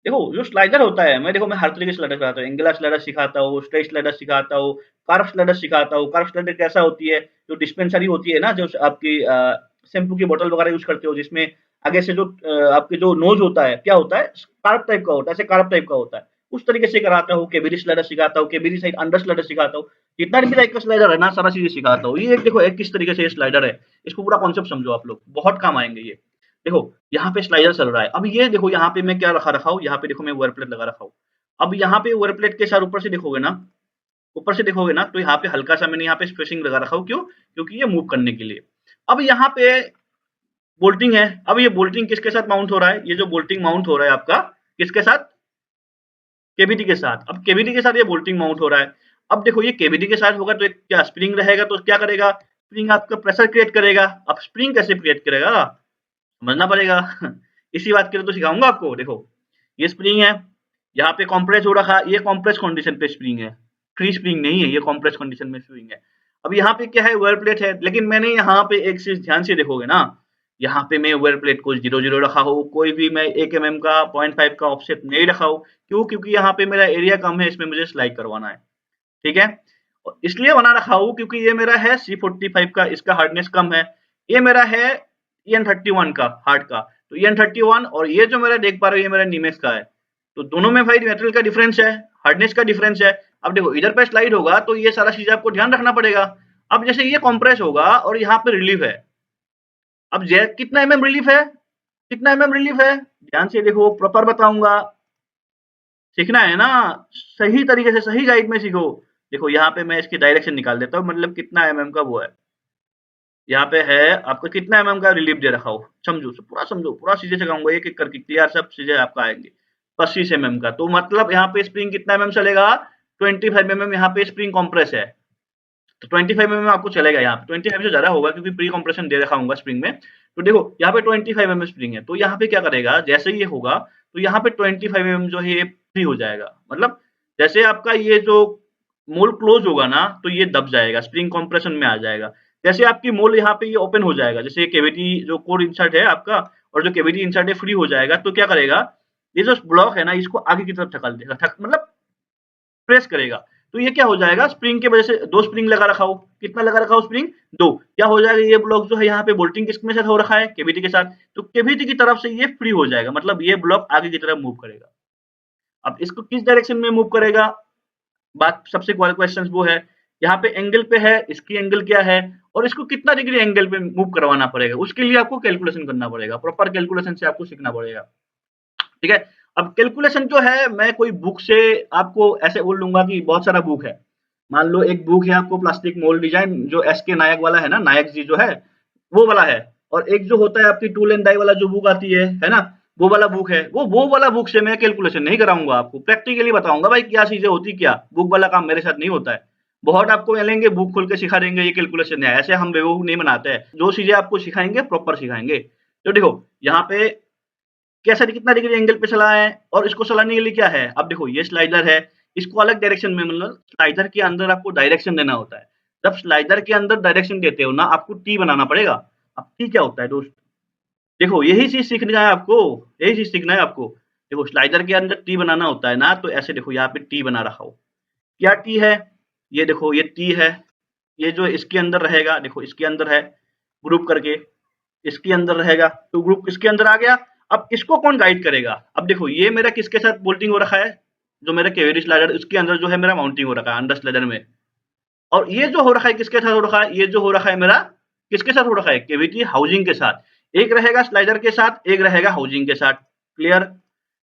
देखो जो स्लाइडर होता है, मैं देखो मैं हर तरीके से स्लाइडर सिखाता हूँ। एंगुलर स्लाइडर सिखाता हूँ, स्ट्रेट स्लाइडर सिखाता हूँ, कर्व स्लाइडर सिखाता हूँ। कर्व स्लाइडर कैसा होती है, जो डिस्पेंसरी होती है ना, जो आपकी शैम्पू की बोतल वगैरह यूज करते हो, जिसमें आगे से जो आपके जो नोज होता है, क्या होता है, कार्ब टाइप का होता है, ऐसे कार्ब टाइप का होता है। उस तरीके से कराता हूँ। केबीरी स्लाइडर सिखाता हूँ, केबीरी साइड अंडर स्लाइडर सिखाता हूँ। जितना भी टाइप का स्लाइडर है ना, सारा चीजें सिखाता हूँ। ये एक देखो एक किस तरीके से ये स्लाइडर है, इसको पूरा कॉन्सेप्ट समझो आप लोग, बहुत काम आएंगे ये। देखो यहाँ पे स्लाइडर चल रहा है। अब ये देखो यहाँ पे मैं क्या रखा रखा हूँ, यहाँ पे देखो मैं ओवर प्लेट लगा रखा हूँ। अब यहाँ पे ओवर प्लेट के साथ ऊपर से देखोगे ना, ऊपर से देखोगे ना, तो यहाँ पे हल्का सा मैंने यहाँ पे स्पेसिंग लगा रखा हूँ। क्यों? क्योंकि ये मूव करने के लिए। अब यहाँ पे बोल्टिंग है। अब ये बोल्टिंग किसके साथ माउंट हो रहा है? ये जो बोल्टिंग माउंट हो रहा है आपका, किसके साथ? केवीटी के साथ। अब केवीटी के साथ ये बोल्टिंग माउंट हो रहा है। अब देखो ये केवीटी के साथ होगा तो एक क्या स्प्रिंग रहेगा, तो क्या करेगा, स्प्रिंग आपका प्रेशर क्रिएट करेगा। अब स्प्रिंग कैसे क्रिएट करेगा, समझना पड़ेगा। इसी बात के लिए तो सिखाऊंगा आपको। देखो ये स्प्रिंग है, यहाँ पे कंप्रेस हो रखा, ये कंप्रेस कंडीशन पे स्प्रिंग है, फ्री स्प्रिंग नहीं है, ये कंप्रेस कंडीशन में स्प्रिंग है। अब यहाँ पे क्या है, वेयर प्लेट है। लेकिन मैंने यहाँ पे एक चीज ध्यान से देखोगे ना, यहाँ पे मैं वेयर प्लेट को 0 0 रखा हूँ, कोई भी मैं 1 mm का 0.5 का ऑफसेट नहीं रखा हूँ। क्यों? क्योंकि यहाँ पे मेरा एरिया कम है, इसमें मुझे स्लाइड करवाना है, ठीक है। और इसलिए बना रखा हूँ क्योंकि ये मेरा है C45 का, इसका हार्डनेस कम है। ये मेरा है EN31 का हार्ड का, तो EN31, और ये जो मेरा देख पा रहे हो ये मेरा निमेस का है। तो दोनों में भाई मेटेरियल का डिफरेंस है, हार्डनेस का डिफरेंस है। अब देखो इधर पे स्लाइड होगा तो ये सारा चीज आपको ध्यान रखना पड़ेगा। अब जैसे ये कंप्रेस होगा और यहाँ पे रिलीफ है। अब कितना mm रिलीफ है, कितना रिलीफ है, ध्यान से देखो, प्रॉपर बताऊंगा। सीखना है ना, सही तरीके से सही गाइड में सीखो। देखो यहाँ पे मैं इसकी डायरेक्शन निकाल देता हूँ, मतलब कितना का वो है। यहाँ पे है आपको कितना का रिलीफ दे रखा हो, समझो, पूरा समझो, पूरा चीजें सिखाऊंगा एक एक करके, क्लियर सब चीजें आपका आएंगे। 25 का, तो मतलब यहाँ पे स्प्रिंग कितना चलेगा, 25 यहाँ पे स्प्रिंग कॉम्प्रेस है, तो 25 आपको चलेगा। यहाँ पे 25 से ज्यादा होगा क्योंकि प्री कंप्रेशन दे रखा होगा स्प्रिंग में। तो देखो यहाँ पे 25 स्प्रिंग है, तो यहाँ पे क्या करेगा, जैसे ये होगा तो यहाँ पे 25 जो है ये फ्री हो जाएगा। मतलब जैसे आपका ये जो मोल क्लोज होगा ना, तो ये दब जाएगा, स्प्रिंग कंप्रेशन में आ जाएगा। जैसे आपकी मोल यहाँ पे ये ओपन हो जाएगा, जैसे केविटी जो कोर इंसर्ट है आपका, और जो केविटी इंसर्ट है फ्री हो जाएगा, तो क्या करेगा, ये जो ब्लॉक है ना, इसको आगे की तरफ धकेल देगा, मतलब प्रेस करेगा। तो ये क्या हो जाएगा, स्प्रिंग की वजह से, दो स्प्रिंग लगा रखा हो, कितना लगा रखा हो स्प्रिंग, दो, क्या हो जाएगा, ये ब्लॉक जो है यहाँ पे बोल्टिंग किसके साथ हो रखा है, केवीटी के साथ, तो केवीटी की तरफ से ये फ्री हो जाएगा, मतलब ये ब्लॉक आगे की तरफ मूव करेगा। अब इसको किस डायरेक्शन में मूव करेगा, बात सबसे क्वेश्चन वो है। यहाँ पे एंगल पे है, इसकी एंगल क्या है, और इसको कितना डिग्री एंगल पे मूव करवाना पड़ेगा, उसके लिए आपको कैलकुलेशन करना पड़ेगा, प्रॉपर कैलकुलेशन से आपको सीखना पड़ेगा, ठीक है। अब कैलकुलेशन जो है, मैं कोई बुक से आपको ऐसे बोल दूंगा कि बहुत सारा बुक है। मान लो एक बुक है आपको, प्लास्टिक मोल्ड डिजाइन, जो SK नायक वाला है ना, नायक जी जो है वो वाला है। और एक जो होता है आपकी टूल एंड डाई वाला जो बुक आती है ना, वो वाला बुक है। वो वाला बुक से मैं कैलकुलेशन नहीं कराऊंगा, आपको प्रैक्टिकली बताऊंगा भाई क्या चीजें होती, क्या बुक वाला काम मेरे साथ नहीं होता है। बहुत आपको मिलेंगे बुक खोल के सिखा देंगे ये कैलकुलेशन है, ऐसे हम बेवकूफ नहीं बनाते हैं। जो चीजें आपको सिखाएंगे प्रॉपर सिखाएंगे। तो देखो यहाँ पे कैसा, कितना डिग्री एंगल पे चला है, और इसको चलाने के लिए क्या है। अब देखो ये स्लाइडर है, इसको अलग डायरेक्शन में, मतलब स्लाइडर के अंदर आपको डायरेक्शन देना होता है। जब स्लाइडर के अंदर डायरेक्शन देते हो ना, आपको टी बनाना पड़ेगा। अब टी क्या होता है दोस्त, देखो यही चीज़ सीखना है आपको, यही चीज़ सीखना है आपको। देखो स्लाइडर के अंदर टी बनाना होता है ना, तो ऐसे देखो यहाँ पे टी बना रखा हो। क्या टी है? ये देखो ये टी है, ये जो इसके अंदर रहेगा, देखो इसके अंदर है, ग्रुप करके, इसके अंदर रहेगा, तो ग्रुप इसके अंदर आ गया। अब इसको कौन गाइड करेगा? अब देखो ये मेरा किसके साथ बोल्टिंग हो रखा है? जो मेरा केवेरी स्लाइडर उसके अंदर जो है मेरा माउंटिंग हो रखा है अंडर स्लाइडर में। और ये जो हो रखा है किसके साथ हो रखा है? ये जो हो रखा है मेरा किसके साथ हो रखा है? केवीटी हाउसिंग के साथ। एक रहेगा स्लाइडर के साथ, एक रहेगा हाउसिंग के साथ। क्लियर?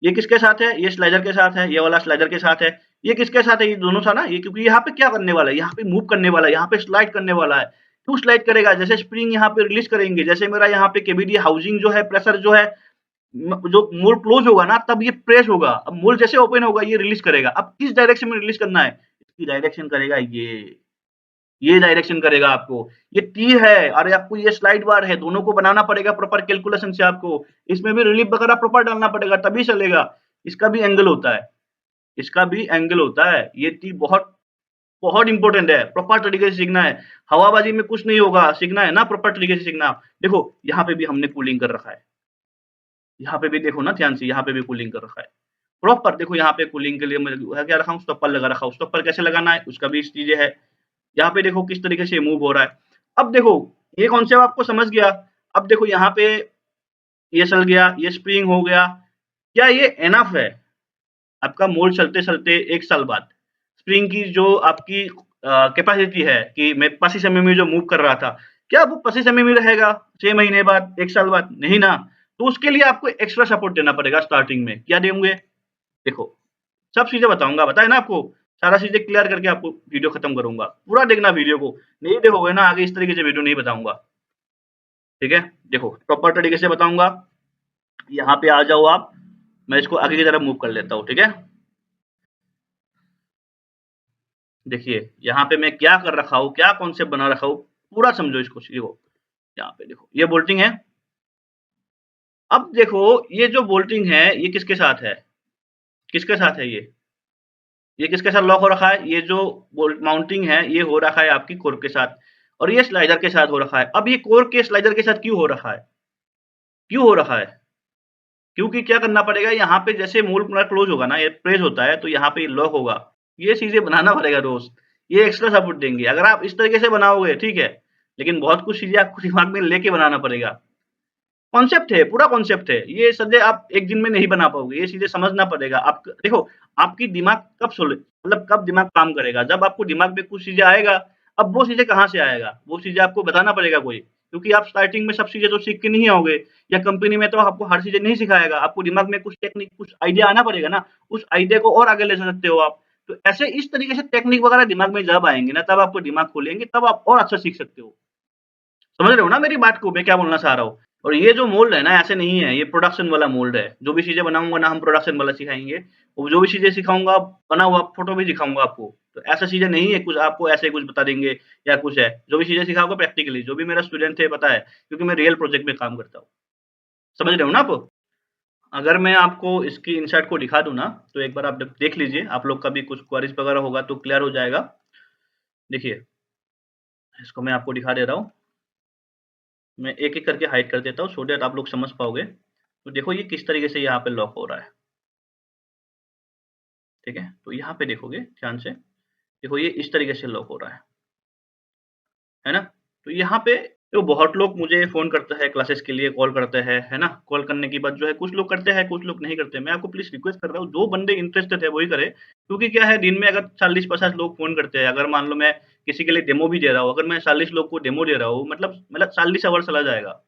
ये किसके साथ है? ये स्लाइडर के साथ है, ये वाला स्लाइडर के साथ है। ये किसके साथ है? ये दोनों था ना, ये क्योंकि यहाँ पे क्या करने वाला है? यहाँ पे मूव करने वाला है, यहाँ पे स्लाइड करने वाला है। क्यों स्लाइड करेगा? जैसे स्प्रिंग यहाँ पे रिलीज करेंगे, जैसे मेरा यहाँ पे केवीटी हाउसिंग जो है, प्रेशर जो है, जो मोल्ड क्लोज होगा ना तब ये प्रेस होगा। अब मोल्ड जैसे ओपन होगा ये रिलीज करेगा। अब किस डायरेक्शन में रिलीज करना है? इसकी डायरेक्शन करेगा ये डायरेक्शन करेगा आपको। ये टी है और आपको ये स्लाइड बार है, दोनों को बनाना पड़ेगा प्रॉपर कैलकुलेशन से आपको। इसमें भी रिलीफ वगैरह प्रॉपर डालना पड़ेगा तभी चलेगा। इसका भी एंगल होता है, इसका भी एंगल होता है। ये टी बहुत बहुत इंपॉर्टेंट है, प्रॉपर तरीके से सीखना है। हवाबाजी में कुछ नहीं होगा, सीखना है ना प्रॉपर तरीके से सीखना। देखो यहाँ पे भी हमने कूलिंग कर रखा है, यहाँ पे भी देखो ना ध्यान से, यहाँ पे भी कूलिंग कर रखा है। प्रॉपर देखो यहाँ पे कूलिंग के लिए मैं क्या रखा हूँ, स्टॉपर लगा रखा हूँ। स्टॉपर कैसे लगाना है उसका भी चीज़ें है। यहाँ पे देखो किस तरीके से मूव हो रहा है। अब देखो ये कॉन्सेप्ट आपको समझ गया। अब देखो यहाँ पे ये चल गया, ये स्प्रिंग हो गया। क्या ये इनफ है? आपका मोल्ड चलते-चलते 1 साल बाद स्प्रिंग की जो आपकी कैपेसिटी है कि मैं 85 एमएम जो मूव कर रहा था, क्या वो 85 एमएम ही रहेगा 6 महीने बाद, 1 साल बाद? नहीं ना। तो उसके लिए आपको एक्स्ट्रा सपोर्ट देना पड़ेगा स्टार्टिंग में। क्या देंगे? देखो सब चीज़ें बताऊँगा, बताया ना आपको? सारा चीज़ें क्लियर करके आपको वीडियो खत्म करूँगा। पूरा देखना वीडियो को, नहीं देखोगे ना आगे इस तरीके से वीडियो नहीं बताऊँगा। ठीक है? देखो प्रॉपर तरीके से बताऊँगा। यहाँ पे आ जाओ आप, मैं इसको आगे की तरफ मूव कर लेता हूँ, ठीक है? देखिए, यहाँ पे मैं क्या कर रखा हूँ, क्या कॉन्सेप्ट बना रखा हूँ, पूरा समझो इसको देखो। यहाँ पे देखो, ये बोल्टिंग है। अब देखो ये जो बोल्टिंग है, ये किसके साथ है? किसके साथ है ये? ये किसके साथ लॉक हो रखा है? ये जो बोल्ट माउंटिंग है, ये हो रखा है आपकी कोर के साथ और ये स्लाइडर के साथ हो रखा है। अब ये कोर के स्लाइडर के साथ क्यों हो रखा है? क्यों हो रखा है? क्योंकि क्या करना पड़ेगा यहाँ पे जैसे मूल पूरा क्लोज़ होगा ना, ये प्रेस होता है तो यहाँ पे लॉक होगा। ये चीज़ें बनाना पड़ेगा रोज़, ये एक्स्ट्रा सपोर्ट देंगे। अगर आप इस तरीके से बनाओगे ठीक है, लेकिन बहुत कुछ चीज़ें आपको दिमाग में लेके बनाना पड़ेगा। कॉन्सेप्ट है, पूरा कॉन्सेप्ट है। ये चीज़ें आप एक दिन में नहीं बना पाओगे, ये चीज़ें समझना पड़ेगा। आप देखो, आपकी दिमाग कब सोले मतलब कब दिमाग काम करेगा? जब आपको दिमाग में कुछ चीज़ें आएगा, अब वो चीज़ें कहाँ से आएगा? वो चीज़ें आपको बताना पड़ेगा कोई, क्योंकि आप स्टार्टिंग में सब चीज़ें तो सीख के नहीं आओगे या कंपनी में तो आपको हर चीज़ें नहीं सिखाएगा। आपको दिमाग में कुछ टेक्निक, कुछ आइडिया आना पड़ेगा ना, उस आइडिया को और आगे ले सकते हो आप। तो ऐसे इस तरीके से टेक्निक वगैरह दिमाग में जब आएँगे ना, तब आपको दिमाग खोलेंगे, तब आप और अच्छा सीख सकते हो। समझ रहे हो ना मेरी बात को, मैं क्या बोलना चाह रहा हूँ? और ये जो मोल्ड है ना ऐसे नहीं है, ये प्रोडक्शन वाला मोल्ड है। जो भी चीज़ें बनाऊँगा ना हम प्रोडक्शन वाला सिखाएँगे। और जो भी चीज़ें सिखाऊँगा बना हुआ फ़ोटो भी दिखाऊँगा आपको। तो ऐसा चीज़ें नहीं है कुछ आपको ऐसे कुछ बता देंगे या कुछ है। जो भी चीज़ें सिखाऊँगा प्रैक्टिकली, जो भी मेरा स्टूडेंट है पता है, क्योंकि मैं रियल प्रोजेक्ट में काम करता हूँ। समझ रहे हो ना आप? अगर मैं आपको इसकी इनसाइड को दिखा दूँ ना, तो एक बार आप देख लीजिए, आप लोग का भी कुछ क्वेरीज़ वगैरह होगा तो क्लियर हो जाएगा। देखिए, इसको मैं आपको दिखा दे रहा हूँ। मैं एक-एक करके हाइड कर देता हूँ सो दैट आप लोग समझ पाओगे। तो देखो ये किस तरीके से यहाँ पे लॉक हो रहा है, ठीक है? तो यहाँ पे देखोगे ध्यान से, देखो ये इस तरीके से लॉक हो रहा है ना? तो यहाँ पे तो बहुत लोग मुझे फ़ोन करते हैं क्लासेस के लिए कॉल करते हैं, है ना? कॉल करने के बाद जो है कुछ लोग करते हैं, कुछ लोग नहीं करते। मैं आपको प्लीज़ रिक्वेस्ट कर रहा हूँ, जो बंदे इंटरेस्टेड है वही करे। क्योंकि क्या है दिन में अगर 40-50 लोग फ़ोन करते हैं, अगर मान लो मैं किसी के लिए डेमो भी दे रहा हूँ, अगर मैं 40 लोग को डेमो दे रहा हूँ मतलब 40 आवर चला जाएगा।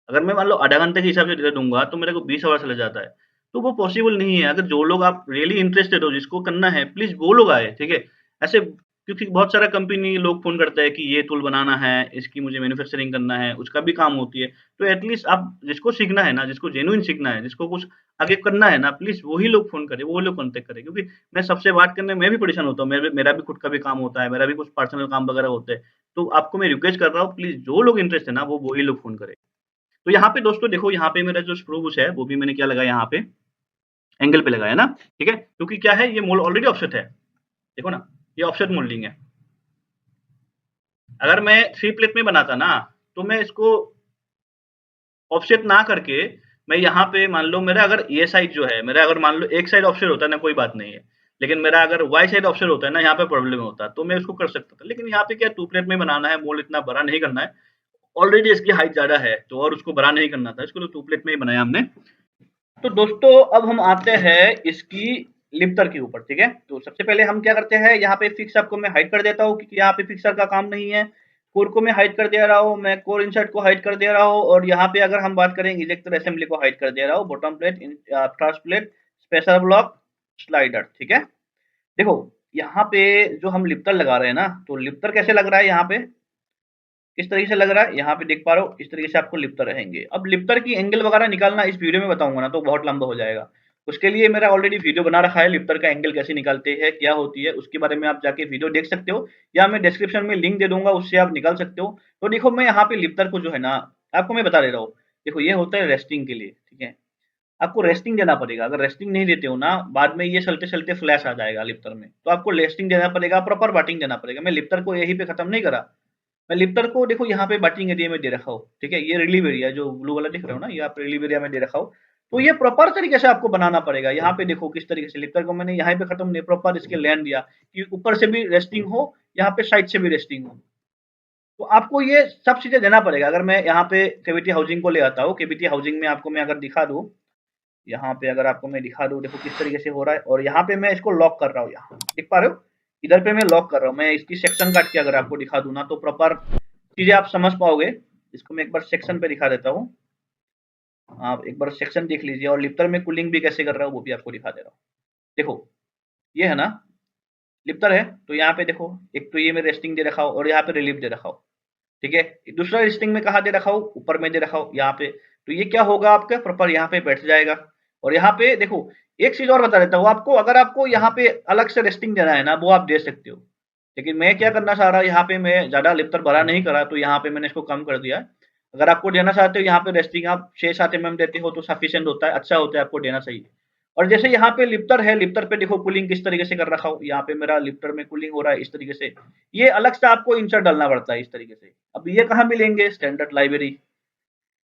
अगर मैं मान लो आधा घंटे के हिसाब से दे दूँगा, तो मेरे को 20 आवर चला जाता है। तो वो पॉसिबल नहीं है। अगर जो लोग आप रियली इंटरेस्टेड हो, जिसको करना है, प्लीज़ वो लोग आएँ, ठीक है? ऐसे क्योंकि बहुत सारा कंपनी लोग फ़ोन करते हैं कि ये टूल बनाना है, इसकी मुझे मैन्युफैक्चरिंग करना है, उसका भी काम होती है। तो एट लीस्ट आप जिसको सीखना है ना, जिसको जेन्युइन सीखना है, जिसको कुछ आगे करना है ना, प्लीज़ वही लोग फ़ोन करें, वो लोग कॉन्टैक्ट करें। क्योंकि मैं सबसे बात करने में मैं भी परेशान होता हूँ, मेरा भी खुद का भी काम होता है, मेरा भी कुछ पर्सनल काम वगैरह होते हैं। तो आपको मैं रिक्वेस्ट कर रहा हूँ, प्लीज़ जो लोग इंटरेस्ट है ना, वो वही लोग फ़ोन करें। तो यहाँ पे दोस्तों देखो यहाँ पे मेरा जो स्क्रू बुश है, वो भी मैंने क्या लगाया यहाँ पे एंगल पे लगाया ना, ठीक है? क्योंकि क्या है ये मोल्ड ऑलरेडी ऑफसेट है। देखो ना, ये ऑफसेट मोल्डिंग है। अगर मैं 3 प्लेट में बनाता ना, तो मैं इसको ऑफसेट ना करके मैं यहाँ पे मान लो मेरा अगर ये साइड जो है मेरा, अगर मान लो एक साइड ऑफसेट होता है ना कोई बात नहीं है, लेकिन मेरा अगर वाई साइड ऑफसेट होता है ना, यहाँ पे प्रॉब्लम होता है, तो मैं उसको कर सकता था। लेकिन यहाँ पे क्या 2 प्लेट में बनाना है, मोल्ड इतना बड़ा नहीं करना है, ऑलरेडी इसकी हाइट ज़्यादा है, तो और उसको बड़ा नहीं करना था, इसको तो 2 प्लेट में ही बनाया हमने। तो दोस्तों अब हम आते हैं इसकी लिफ्टर के ऊपर, ठीक है। तो सबसे पहले हम क्या करते हैं, यहाँ पे फिक्स आपको मैं हाइड कर देता हूँ, क्योंकि यहाँ पे फिक्सर का काम नहीं है। कोर को मैं हाइड कर दे रहा हूँ, मैं कोर इंसर्ट को हाइड कर दे रहा हूँ, और यहाँ पे अगर हम बात करें इलेक्ट्रो असेंबली को हाइड कर दे रहा हूँ, bottom plate, trans plate, special block, slider, ठीक है। देखो यहाँ पे जो हम लिफ्टर लगा रहे हैं ना, तो लिफ्टर कैसे लग रहा है, यहाँ पे किस तरीके से लग रहा है, यहाँ पे देख पा रहे हो, इस तरीके से आपको लिफ्टर रहेंगे। अब लिफ्टर की एंगल वगैरह निकालना इस वीडियो में बताऊंगा ना, तो बहुत लंबा हो जाएगा। उसके लिए मेरा ऑलरेडी वीडियो बना रखा है, लिफ्टर का एंगल कैसे निकालते हैं, क्या होती है, उसके बारे में आप जाके वीडियो देख सकते हो, या मैं डिस्क्रिप्शन में लिंक दे दूंगा, उससे आप निकाल सकते हो। तो देखो मैं यहाँ पे लिफ्टर को जो है ना, आपको मैं बता दे रहा हूँ। देखो ये होता है रेस्टिंग के लिए, ठीक है। आपको रेस्टिंग देना पड़ेगा, अगर रेस्टिंग नहीं देते हो ना, बाद में ये चलते चलते फ्लैश आ जाएगा लिफ्टर में, तो आपको रेस्टिंग देना पड़ेगा, प्रॉपर बाटिंग देना पड़ेगा। मैं लिफ्टर को यहीं पे खत्म नहीं करा, मैं लिफ्टर को देखो यहाँ पे बटिंग एरिया में दे रखा हूँ, ठीक है। ये रिलीव एरिया जो ब्लू वाला दिख रहा हो ना, ये आप रिलीव एरिया में दे रखा हूँ। तो ये प्रॉपर तरीके से आपको बनाना पड़ेगा। यहाँ पे देखो किस तरीके से लिफ्टर को मैंने यहाँ पे खत्म नहीं, प्रॉपर इसके लैंड दिया कि ऊपर से भी रेस्टिंग हो, यहाँ पे साइड से भी रेस्टिंग हो। तो आपको ये सब चीजें देना पड़ेगा। अगर मैं यहाँ पे केवीटी हाउसिंग को ले आता हूँ, केवीटी हाउसिंग में आपको मैं अगर दिखा दूँ, यहाँ पे अगर आपको मैं दिखा दूँ, देखो किस तरीके से हो रहा है, और यहाँ पे मैं इसको लॉक कर रहा हूँ, यहाँ दिख पा रहे हो, इधर पे मैं लॉक कर रहा हूँ। मैं इसकी सेक्शन काट के अगर आपको दिखा दूँ ना, तो प्रॉपर चीजें आप समझ पाओगे। इसको मैं एक बार सेक्शन पे दिखा देता हूँ, आप एक बार सेक्शन देख लीजिए, और लिफ्टर में कूलिंग भी कैसे कर रहा हूँ वो भी आपको दिखा दे रहा हूँ। देखो ये है ना, लिफ्टर है, तो यहाँ पे देखो एक तो ये मैं रेस्टिंग दे रखा हूँ, और यहाँ पे रिलीफ दे रखा हूँ, ठीक है। दूसरा रेस्टिंग में कहाँ दे रखा हूँ, ऊपर में दे रखा हूँ यहाँ पे। तो ये क्या होगा, आपका प्रॉपर यहाँ पे बैठ जाएगा। और यहाँ पे देखो एक चीज और बता देता हूँ आपको, अगर आपको यहाँ पे अलग से रेस्टिंग देना है ना, वो आप दे सकते हो। लेकिन मैं क्या करना चाह रहा हूँ, यहाँ पे मैं ज्यादा लिफ्टर बड़ा नहीं करा, तो यहाँ पे मैंने इसको कम कर दिया। अगर आपको देना चाहते हो यहाँ पे रेस्टिंग आप 6-7 देते हो तो सफिशियंट होता है, अच्छा होता है, आपको देना चाहिए। और जैसे यहाँ पे लिफ्टर है, लिफ्टर पे देखो कूलिंग किस तरीके से कर रखा हूँ, यहाँ पे मेरा लिफ्टर में कूलिंग हो रहा है इस तरीके से। ये अलग से आपको इंसर्ट डालना पड़ता है इस तरीके से। अब ये कहाँ मिलेंगे, स्टैंडर्ड लाइब्रेरी,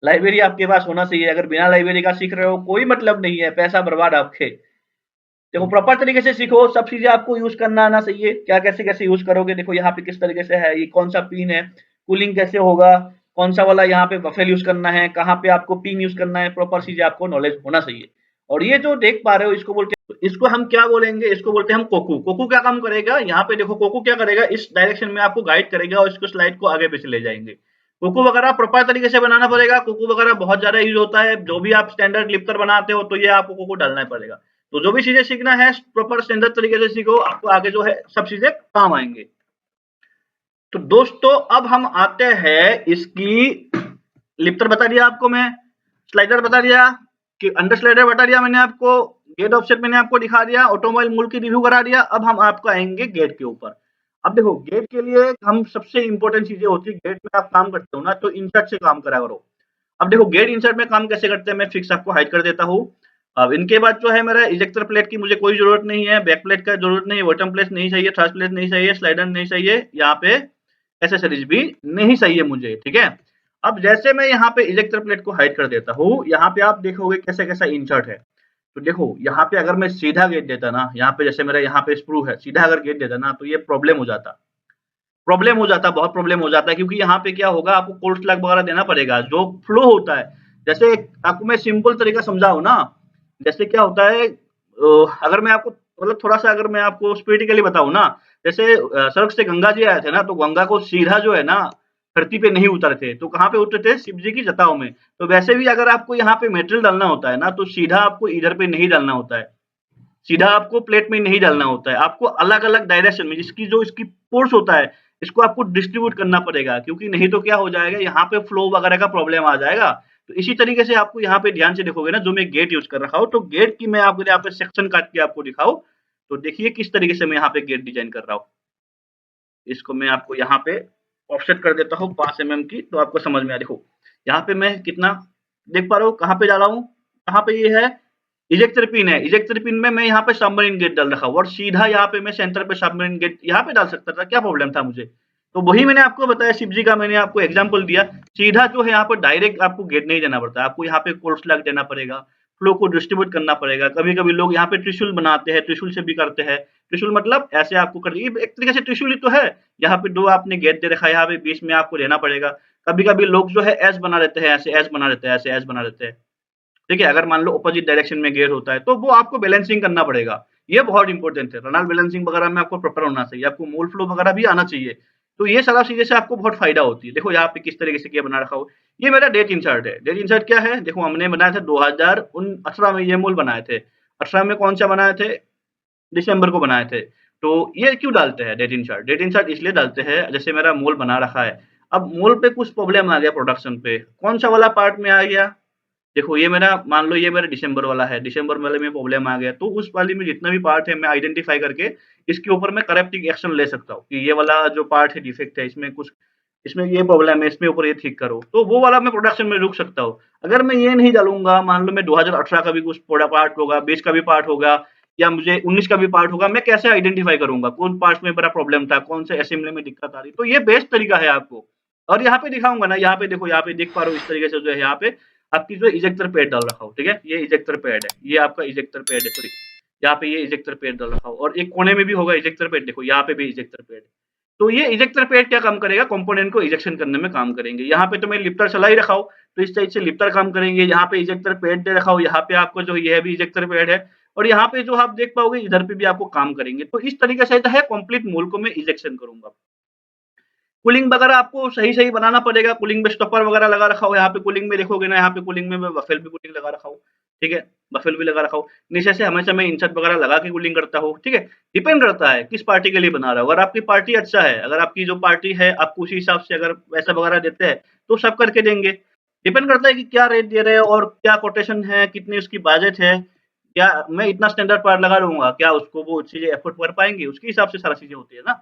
लाइब्रेरी आपके पास होना चाहिए। अगर बिना लाइब्रेरी का सीख रहे हो कोई मतलब नहीं है, पैसा बर्बाद आपके। देखो प्रॉपर तरीके से सीखो, सब चीजें आपको यूज करना आना चाहिए, क्या कैसे कैसे यूज करोगे। देखो यहाँ पे किस तरीके से है, ये कौन सा पिन है, कूलिंग कैसे होगा, कौन सा वाला यहाँ पे बफेल यूज करना है, कहाँ पे आपको पिन यूज करना है, प्रॉपर चीजें आपको नॉलेज होना चाहिए। और ये जो देख पा रहे हो, इसको बोलते हैं, इसको हम क्या बोलेंगे, इसको बोलते हैं हम कोकू। कोकू क्या काम करेगा, यहाँ पे देखो कोकू क्या करेगा, इस डायरेक्शन में आपको गाइड करेगा, और इसको स्लाइड को आगे पीछे ले जाएंगे। कोकू वगैरह प्रॉपर तरीके से बनाना पड़ेगा, कोकू वगैरह बहुत ज्यादा यूज होता है। जो भी आप स्टैंडर्ड लिफ्टर बनाते हो, तो ये आपको कोकू डालना पड़ेगा। तो जो भी चीजें सीखना है प्रॉपर स्टैंडर्ड तरीके से सीखो, आपको आगे जो है सब चीजें काम आएंगे। तो दोस्तों अब हम आते हैं इसकी, लिफ्टर बता दिया आपको मैं, स्लाइडर बता दिया कि अंडर स्लाइडर बता दिया मैंने आपको, गेट ऑफसेट मैंने आपको दिखा दिया, ऑटोमोबाइल मूल की रिव्यू करा दिया। अब हम आपको आएंगे गेट के ऊपर। अब देखो गेट के लिए हम सबसे इंपॉर्टेंट चीजें होती है, गेट में आप काम करते हो ना, तो इंसर्ट से काम करा करो। अब देखो गेट इंसर्ट में काम कैसे करते हैं, मैं फिक्स आपको हाइड कर देता हूँ। अब इनके बाद जो है मेरा इजेक्टर प्लेट की मुझे कोई जरूरत नहीं है, बैक प्लेट का जरूरत नहीं है, बॉटम प्लेट नहीं चाहिए, थर्ड प्लेट नहीं चाहिए, स्लाइडर नहीं चाहिए, यहाँ पे एसेसरीज भी नहीं चाहिए मुझे, ठीक है। अब जैसे मैं यहाँ पे इजेक्टर प्लेट को हाइड कर देता हूँ, यहाँ पे आप देखोगे कैसे कैसा इंसर्ट है। तो देखो यहाँ पे अगर मैं सीधा गेट देता ना, यहाँ पे जैसे मेरा यहाँ पे स्क्रू है, सीधा अगर गेट देता ना, तो ये प्रॉब्लम हो जाता, प्रॉब्लम हो जाता, बहुत प्रॉब्लम हो जाता है। क्योंकि यहाँ पे क्या होगा, आपको कोल्ड स्लैग वगैरह देना पड़ेगा, जो फ्लो होता है। जैसे आपको मैं सिंपल तरीका समझाऊं ना, जैसे क्या होता है, अगर मैं आपको मतलब थोड़ा सा अगर मैं आपको स्पिरिटिकली बताऊं ना, जैसे स्वर्ग से गंगा जी आए थे ना, तो गंगा को सीधा जो है ना धरती पे नहीं उतरते, तो कहाँ पे उतरते थे, शिव जी की जटाओं में। तो वैसे भी अगर आपको यहाँ पे मेटेरियल डालना होता है ना, तो सीधा आपको इधर पे नहीं डालना होता है, सीधा आपको प्लेट में नहीं डालना होता है, आपको अलग अलग डायरेक्शन में, जिसकी जो इसकी फोर्स होता है, इसको आपको डिस्ट्रीब्यूट करना पड़ेगा। क्योंकि नहीं तो क्या हो जाएगा, यहाँ पे फ्लो वगैरह का प्रॉब्लम आ जाएगा। तो इसी तरीके से आपको यहाँ पे ध्यान से देखोगे ना, जो मैं गेट यूज कर रखा हूँ, तो गेट की मैं आपको यहाँ पे सेक्शन काट के आपको दिखाऊं, तो देखिए किस तरीके से मैं यहाँ पे गेट डिजाइन कर रहा हूँ। इसको मैं आपको यहाँ पे ऑफसेट कर देता हूँ 5 mm की, तो आपको समझ में आ। देखो यहाँ पे मैं कितना देख पा रहा हूँ, कहाँ पे डाला हूँ, कहाँ पे ये है, इजेक्टर पिन है, इजेक्टर पिन में मैं यहाँ पे सबमरीन गेट डाल रखा हूँ, और सीधा यहाँ पे मैं सेंटर पे सबमरीन गेट यहाँ पे डाल सकता था, क्या प्रॉब्लम था मुझे। तो वही मैंने आपको बताया, शिव जी का मैंने आपको एग्जांपल दिया। सीधा जो है यहाँ पर डायरेक्ट आपको गेट नहीं देना पड़ता, आपको यहाँ पे कोल्ड स्लैग देना पड़ेगा, फ्लो को डिस्ट्रीब्यूट करना पड़ेगा। कभी-कभी लोग यहाँ पे त्रिशूल बनाते हैं, त्रिशूल से भी करते हैं। त्रिशूल मतलब ऐसे आपको कर ये एक तरीके से त्रिशूल ही तो है। यहाँ पे 2 आपने गेट दे रखा है, यहाँ पे बीच में आपको लेना पड़ेगा। कभी-कभी लोग जो है एस बना देते हैं, ऐसे एस बना देते हैं, ऐसे एस बना देते हैं। ठीक है? अगर मान लो अपोजिट डायरेक्शन में गियर होता है, तो वो आपको बैलेंसिंग करना पड़ेगा। ये बहुत इम्पोर्टेंट है। रनआउट बैलेंसिंग वगैरह में आपको प्रॉपर होना चाहिए, आपको मोल फ्लो वगैरह भी आना चाहिए। तो ये सारा चीज़ें से आपको बहुत फ़ायदा होती है। देखो यहाँ पे किस तरीके से गियर बना रखा हो। ये मेरा डेट इंसर्ट है। डेट इंसर्ट क्या है? देखो हमने बनाया था 2018 में ये मोल बनाए थे। 18 में कौन-सा बनाए थे? दिसंबर को बनाए थे। तो ये क्यों डालते हैं डेट इंसर्ट? डेट इंसर्ट इसलिए डालते हैं, जैसे मेरा मोल बना रखा है। अब मोल पे कुछ प्रॉब्लम आ गया प्रोडक्शन पे। कौन-सा वाला पार्ट में आ गया? देखो ये मेरा मान लो ये मेरा दिसंबर वाला है, दिसंबर वाले में प्रॉब्लम आ गया, तो उस वाले में जितना भी पार्ट है मैं आइडेंटिफ़ाई करके इसके ऊपर मैं करेक्टिव एक्शन ले सकता हूँ, कि ये वाला जो पार्ट है डिफेक्ट है, इसमें कुछ इसमें ये प्रॉब्लम है, इसमें ऊपर ये ठीक करो, तो वो वाला मैं प्रोडक्शन में रुक सकता हूँ। अगर मैं ये नहीं डालूँगा, मान लो मैं 2018 का भी कुछ थोड़ा पार्ट होगा, 20 का भी पार्ट होगा या मुझे 19 का भी पार्ट होगा, मैं कैसे आइडेंटिफ़ाई करूँगा, कौन पार्ट्स में बड़ा प्रॉब्लम था, कौन से असेंबली में दिक्कत आ रही, तो ये बेस्ट तरीका है आपको। और यहाँ पे दिखाऊँगा ना, यहाँ पे देखो, यहाँ पे देख पा रहे हो इस तरीके से जो है यहाँ पे आपकी जो इजेक्टर पैड डाल रखा हो, ठीक है? ये इजेक्टर पैड है, ये आपका इजेक्टर पैड है, सॉरी। यहाँ पे ये इजेक्टर पैड डाल रखा हो और एक कोने में भी होगा इजेक्टर पैड, देखो यहाँ पे भी इजेक्टर पैड। तो ये इजेक्टर पैड क्या काम करेगा? कंपोनेंट को इजेक्शन करने में काम करेंगे। यहाँ पे तो मैं लिफ्टर चला ही रखा हूँ, तो इस टाइप से लिफ्टर काम करेंगे। यहाँ पे इजेक्टर पैड दे रखा हो, यहाँ पे आपको जो ये भी इजेक्टर पैड है और यहाँ पे जो आप देख पाओगे इधर पे भी आपको काम करेंगे। तो इस तरीके से जो है कंप्लीट मोल को मैं इजेक्शन करूँगा। कूलिंग वगैरह आपको सही-सही बनाना पड़ेगा, कूलिंग में स्टॉपर वगैरह लगा रखा हो, यहाँ पे कूलिंग में देखोगे ना, यहाँ पे कूलिंग में मैं बफेल भी कूलिंग लगा रखा हूँ, ठीक है? बफेल भी लगा रखा हूँ। नीचे से हमेशा मैं इंसर्ट वगैरह लगा के कूलिंग करता हूँ, ठीक है? डिपेंड करता है किस पार्टी के लिए बना रहे हो। अगर आपकी पार्टी अच्छा है, अगर आपकी जो पार्टी है आपको उसी हिसाब से अगर पैसा वगैरह देते हैं, तो सब करके देंगे। डिपेंड करता है कि क्या रेट दे रहे हो और क्या कोटेशन है, कितनी उसकी बजट है, क्या मैं इतना स्टैंडर्ड पार्ट लगा दूँगा, क्या उसको वो चीज़ें अफोर्ड कर पाएँगे? उसके हिसाब से सारा चीज़ें होती है ना।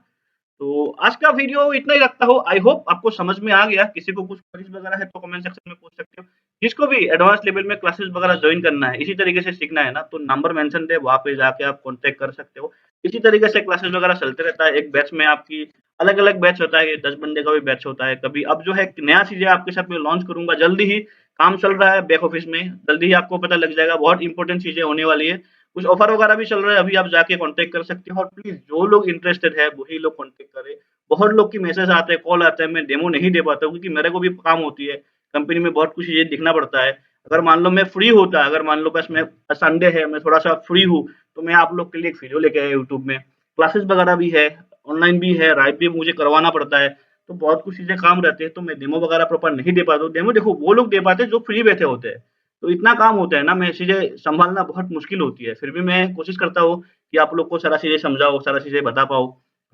तो आज का वीडियो इतना ही रखता हूँ। आई होप आपको समझ में आ गया। किसी को कुछ क्वेरीज़ वगैरह है तो कमेंट सेक्शन में पूछ सकते हो। जिसको भी एडवांस लेवल में क्लासेस वगैरह जॉइन करना है, इसी तरीके से सीखना है ना, तो नंबर मेंशन है, वहाँ पे जाके आप कॉन्टैक्ट कर सकते हो। इसी तरीके से क्लासेस वगैरह चलते रहता है। एक बैच में आपकी अलग-अलग बैच होता है, 10 बंदे का भी बैच होता है। कभी अब जो है एक नया चीज़ें आपके साथ में लॉन्च करूँगा जल्दी ही, काम चल रहा है बैक ऑफिस में, जल्दी ही आपको पता लग जाएगा। बहुत इंपोर्टेंट चीज़ें होने वाली है। कुछ ऑफर वगैरह भी चल रहा है, अभी आप जाके कॉन्टैक्ट कर सकते हो और प्लीज़ जो लोग इंटरेस्टेड है, वही लोग कॉन्टैक्ट करें। बहुत लोग की मैसेज आते हैं, कॉल आता है, मैं डेमो नहीं दे पाता हूँ क्योंकि मेरे को भी काम होती है। कंपनी में बहुत कुछ चीज़ें दिखना पड़ता है। अगर मान लो मैं फ्री होता, अगर मान लो बस मैं संडे है, मैं थोड़ा-सा फ्री हूँ, तो मैं आप लोग के लिए एक वीडियो लेके आया यूट्यूब में। क्लासेस वगैरह भी है, ऑनलाइन भी है, राइड भी मुझे करवाना पड़ता है, तो बहुत कुछ चीज़ें काम रहते हैं, तो मैं डेमो वगैरह प्रॉपर नहीं दे पाता हूँ। डेमो देखो वो लोग दे पाते हैं जो फ्री बैठे होते हैं। तो इतना काम होता है ना, मैं चीज़ें सँभालना बहुत मुश्किल होती है। फिर भी मैं कोशिश करता हूँ कि आप लोग को सारा चीज़ें समझाऊँ, सारा चीज़ें बता पाऊँ।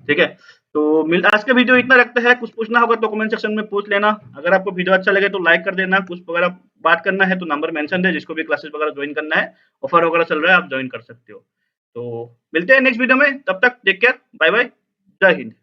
ठीक है? तो मिल आज का वीडियो इतना रखते हैं, कुछ पूछना होगा तो कमेंट सेक्शन में पूछ लेना। अगर आपको वीडियो अच्छा लगे तो लाइक कर देना, कुछ वगैरह बात करना है तो नंबर मेंशन है, जिसको भी क्लासेस वगैरह जॉइन करना है, ऑफर वगैरह चल रहा है, आप जॉइन कर सकते हो। तो मिलते हैं नेक्स्ट वीडियो में, तब तक टेक केयर, बाय बाय, जय हिंद।